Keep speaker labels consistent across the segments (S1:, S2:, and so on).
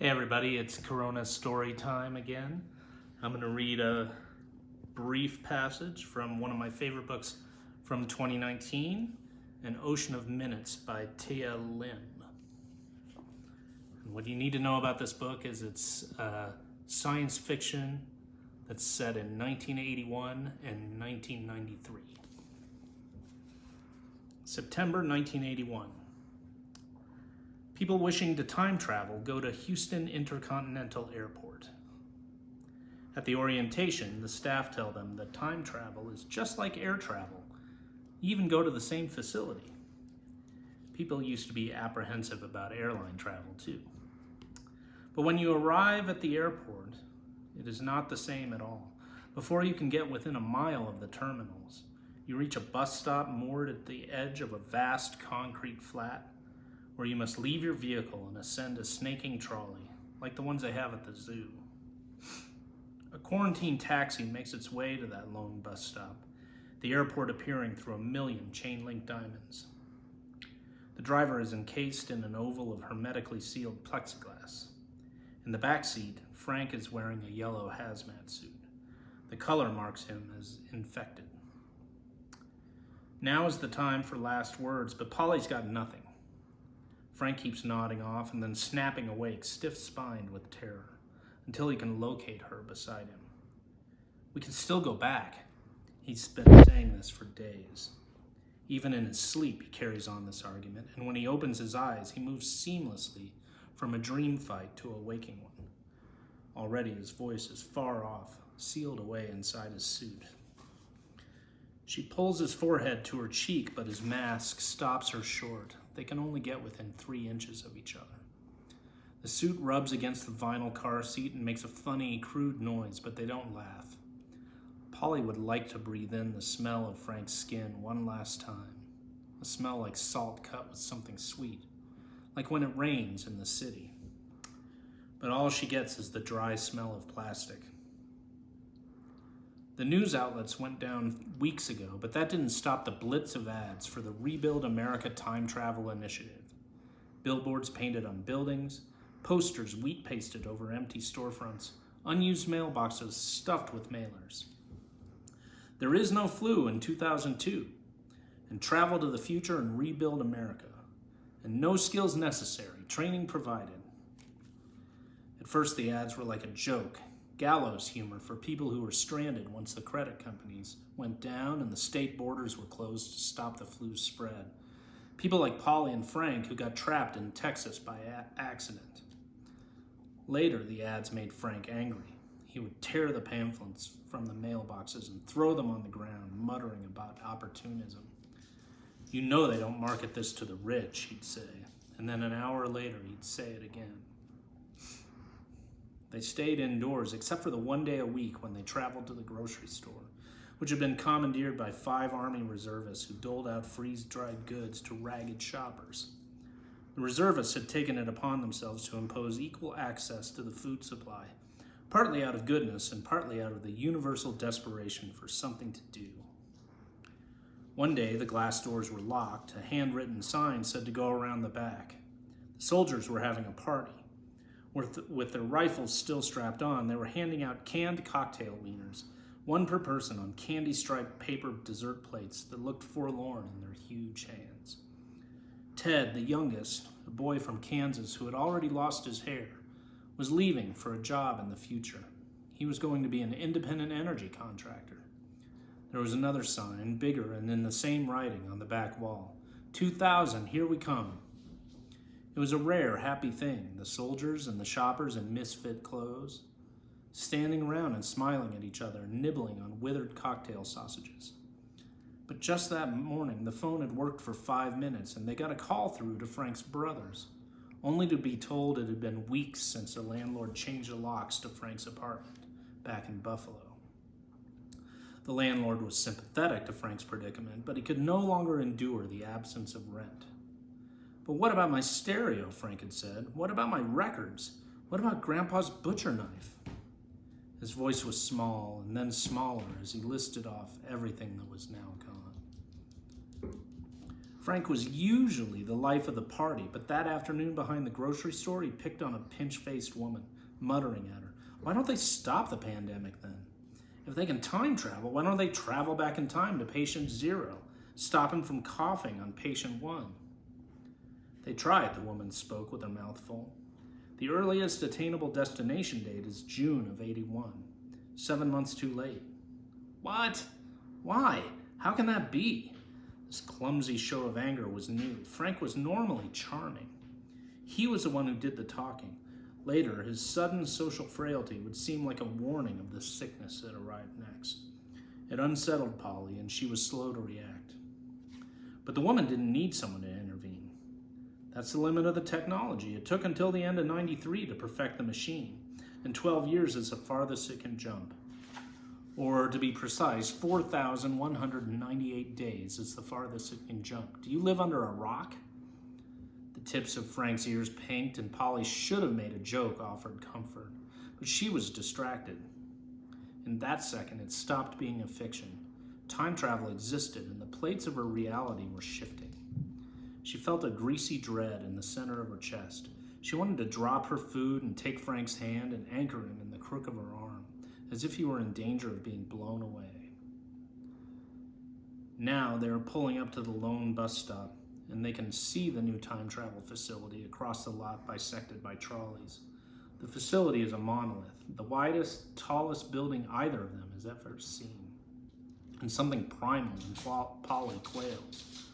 S1: Hey everybody, it's Corona story time again. I'm going to read a brief passage from one of my favorite books from 2019, An Ocean of Minutes by Tia Lim. And what you need to know about this book is it's science fiction that's set in 1981 and 1993. September 1981. People wishing to time travel go to Houston Intercontinental Airport. At the orientation, the staff tell them that time travel is just like air travel. You even go to the same facility. People used to be apprehensive about airline travel too. But when you arrive at the airport, it is not the same at all. Before you can get within a mile of the terminals, you reach a bus stop moored at the edge of a vast concrete flat, where you must leave your vehicle and ascend a snaking trolley, like the ones they have at the zoo. A quarantine taxi makes its way to that lone bus stop, the airport appearing through a million chain-link diamonds. The driver is encased in an oval of hermetically sealed plexiglass. In the back seat, Frank is wearing a yellow hazmat suit. The color marks him as infected. Now is the time for last words, but Polly's got nothing. Frank keeps nodding off and then snapping awake, stiff-spined with terror, until he can locate her beside him. We can still go back. He's been saying this for days. Even in his sleep, he carries on this argument, and when he opens his eyes, he moves seamlessly from a dream fight to a waking one. Already his voice is far off, sealed away inside his suit. She pulls his forehead to her cheek, but his mask stops her short. They can only get within 3 inches of each other. The suit rubs against the vinyl car seat and makes a funny, crude noise, but they don't laugh. Polly would like to breathe in the smell of Frank's skin one last time. A smell like salt cut with something sweet, like when it rains in the city. But all she gets is the dry smell of plastic. The news outlets went down weeks ago, but that didn't stop the blitz of ads for the Rebuild America Time Travel Initiative. Billboards painted on buildings, posters wheat-pasted over empty storefronts, unused mailboxes stuffed with mailers. There is no flu in 2002, and travel to the future and rebuild America, and no skills necessary, training provided. At first the ads were like a joke, gallows humor for people who were stranded once the credit companies went down and the state borders were closed to stop the flu's spread. People like Polly and Frank who got trapped in Texas by accident. Later, the ads made Frank angry. He would tear the pamphlets from the mailboxes and throw them on the ground, muttering about opportunism. "You know they don't market this to the rich," he'd say. And then an hour later, he'd say it again. They stayed indoors, except for the 1 day a week when they traveled to the grocery store, which had been commandeered by 5 Army reservists who doled out freeze-dried goods to ragged shoppers. The reservists had taken it upon themselves to impose equal access to the food supply, partly out of goodness and partly out of the universal desperation for something to do. One day, the glass doors were locked. A handwritten sign said to go around the back. The soldiers were having a party. With their rifles still strapped on, they were handing out canned cocktail wieners, 1 per person on candy-striped paper dessert plates that looked forlorn in their huge hands. Ted, the youngest, a boy from Kansas who had already lost his hair, was leaving for a job in the future. He was going to be an independent energy contractor. There was another sign, bigger and in the same writing on the back wall. 2000, here we come. It was a rare, happy thing, the soldiers and the shoppers in misfit clothes, standing around and smiling at each other, nibbling on withered cocktail sausages. But just that morning, the phone had worked for 5 minutes, and they got a call through to Frank's brothers, only to be told it had been weeks since the landlord changed the locks to Frank's apartment back in Buffalo. The landlord was sympathetic to Frank's predicament, but he could no longer endure the absence of rent. "But what about my stereo?" Frank had said. "What about my records? What about Grandpa's butcher knife?" His voice was small and then smaller as he listed off everything that was now gone. Frank was usually the life of the party, but that afternoon behind the grocery store, he picked on a pinch-faced woman, muttering at her. Why don't they stop the pandemic then? If they can time travel, why don't they travel back in time to patient 0, stop him from coughing on patient 1? They tried, the woman spoke with her mouth full. The earliest attainable destination date is June of '81, 7 months too late. What? Why? How can that be? This clumsy show of anger was new. Frank was normally charming. He was the one who did the talking. Later, his sudden social frailty would seem like a warning of the sickness that arrived next. It unsettled Polly, and she was slow to react. But the woman didn't need someone to intervene. That's the limit of the technology. It took until the end of '93 to perfect the machine, and 12 years is the farthest it can jump. Or, to be precise, 4,198 days is the farthest it can jump. Do you live under a rock? The tips of Frank's ears pinked, and Polly should have made a joke offered comfort, but she was distracted. In that second, it stopped being a fiction. Time travel existed, and the plates of her reality were shifting. She felt a greasy dread in the center of her chest. She wanted to drop her food and take Frank's hand and anchor him in the crook of her arm, as if he were in danger of being blown away. Now they are pulling up to the lone bus stop, and they can see the new time travel facility across the lot bisected by trolleys. The facility is a monolith, the widest, tallest building either of them has ever seen. And something primal in Polly quails.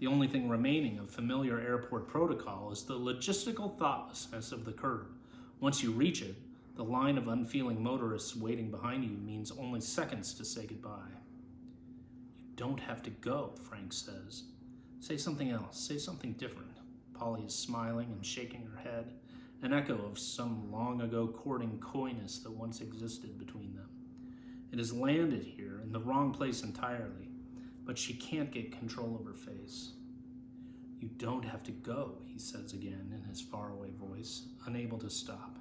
S1: The only thing remaining of familiar airport protocol is the logistical thoughtlessness of the curb. Once you reach it, the line of unfeeling motorists waiting behind you means only seconds to say goodbye. You don't have to go, Frank says. Say something else. Say something different. Polly is smiling and shaking her head, an echo of some long-ago courting coyness that once existed between them. It has landed here in the wrong place entirely, but she can't get control of her face. You don't have to go, he says again in his faraway voice, unable to stop.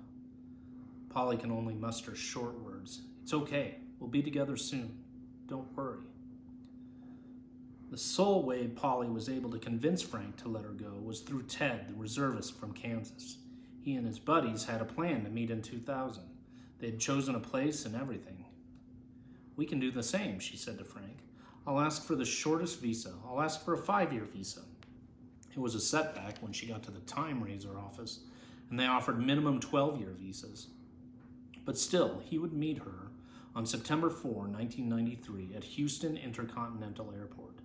S1: Polly can only muster short words. It's okay. We'll be together soon. Don't worry. The sole way Polly was able to convince Frank to let her go was through Ted, the reservist from Kansas. He and his buddies had a plan to meet in 2000. They had chosen a place and everything. We can do the same, she said to Frank. I'll ask for the shortest visa. I'll ask for a 5-year visa. It was a setback when she got to the Time Razor office, and they offered minimum 12-year visas. But still, he would meet her on September 4, 1993, at Houston Intercontinental Airport.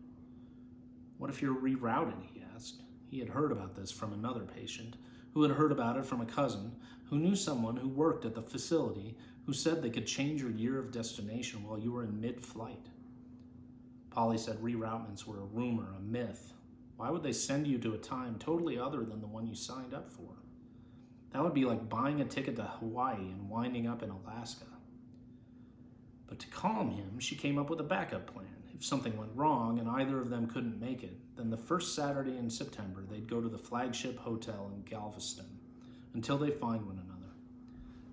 S1: What if you're rerouted, he asked. He had heard about this from another patient, who had heard about it from a cousin, who knew someone who worked at the facility, who said they could change your year of destination while you were in mid-flight. Polly said reroutements were a rumor, a myth. Why would they send you to a time totally other than the one you signed up for? That would be like buying a ticket to Hawaii and winding up in Alaska. But to calm him, she came up with a backup plan. If something went wrong and either of them couldn't make it, then the first Saturday in September, they'd go to the Flagship Hotel in Galveston until they find one another.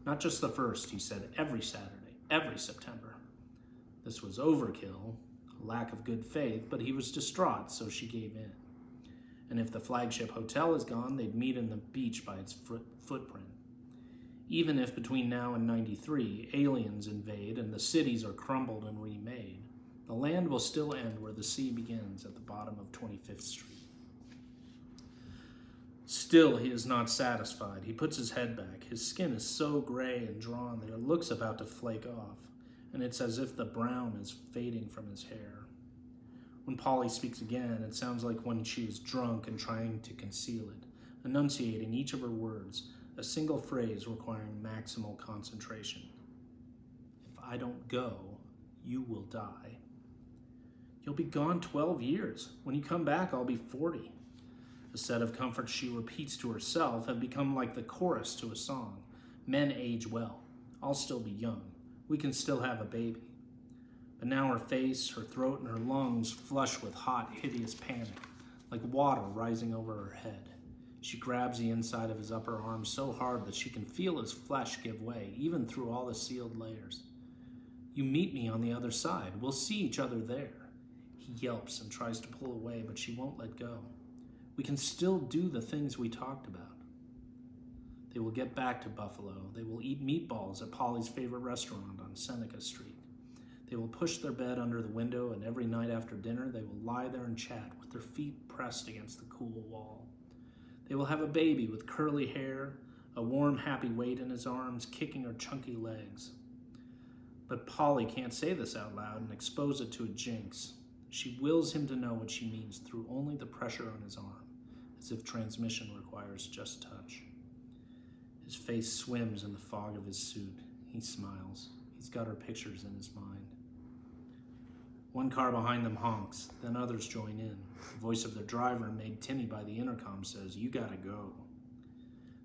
S1: Not just the first, he said, every Saturday, every September. This was overkill, a lack of good faith, but he was distraught, so she gave in. And if the Flagship Hotel is gone, they'd meet in the beach by its footprint. Even if between now and '93, aliens invade and the cities are crumbled and remade, the land will still end where the sea begins at the bottom of 25th Street. Still, he is not satisfied. He puts his head back. His skin is so gray and drawn that it looks about to flake off, and it's as if the brown is fading from his hair. When Polly speaks again, it sounds like when she is drunk and trying to conceal it, enunciating each of her words, a single phrase requiring maximal concentration. If I don't go, you will die. You'll be gone 12 years. When you come back, I'll be 40. The set of comforts she repeats to herself have become like the chorus to a song. Men age well. I'll still be young. We can still have a baby. But now her face, her throat, and her lungs flush with hot, hideous panic, like water rising over her head. She grabs the inside of his upper arm so hard that she can feel his flesh give way, even through all the sealed layers. You meet me on the other side. We'll see each other there. He yelps and tries to pull away, but she won't let go. We can still do the things we talked about. They will get back to Buffalo. They will eat meatballs at Polly's favorite restaurant on Seneca Street. They will push their bed under the window, and every night after dinner, they will lie there and chat with their feet pressed against the cool wall. They will have a baby with curly hair, a warm, happy weight in his arms, kicking her chunky legs. But Polly can't say this out loud and expose it to a jinx. She wills him to know what she means through only the pressure on his arm, as if transmission requires just touch. His face swims in the fog of his suit. He smiles. He's got her pictures in his mind. One car behind them honks, then others join in. The voice of their driver, made tinny by the intercom, says, "You gotta go."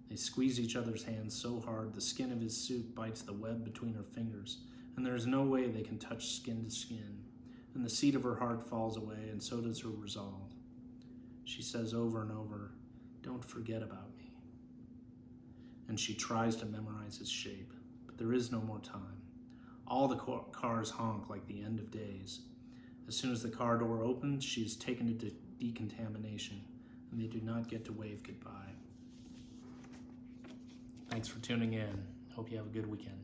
S1: They squeeze each other's hands so hard the skin of his suit bites the web between her fingers, and there is no way they can touch skin to skin. And the seat of her heart falls away, and so does her resolve. She says over and over, "Don't forget about me." And she tries to memorize his shape, but there is no more time. All the cars honk like the end of days. As soon as the car door opens, she is taken to decontamination, and they do not get to wave goodbye. Thanks for tuning in. Hope you have a good weekend.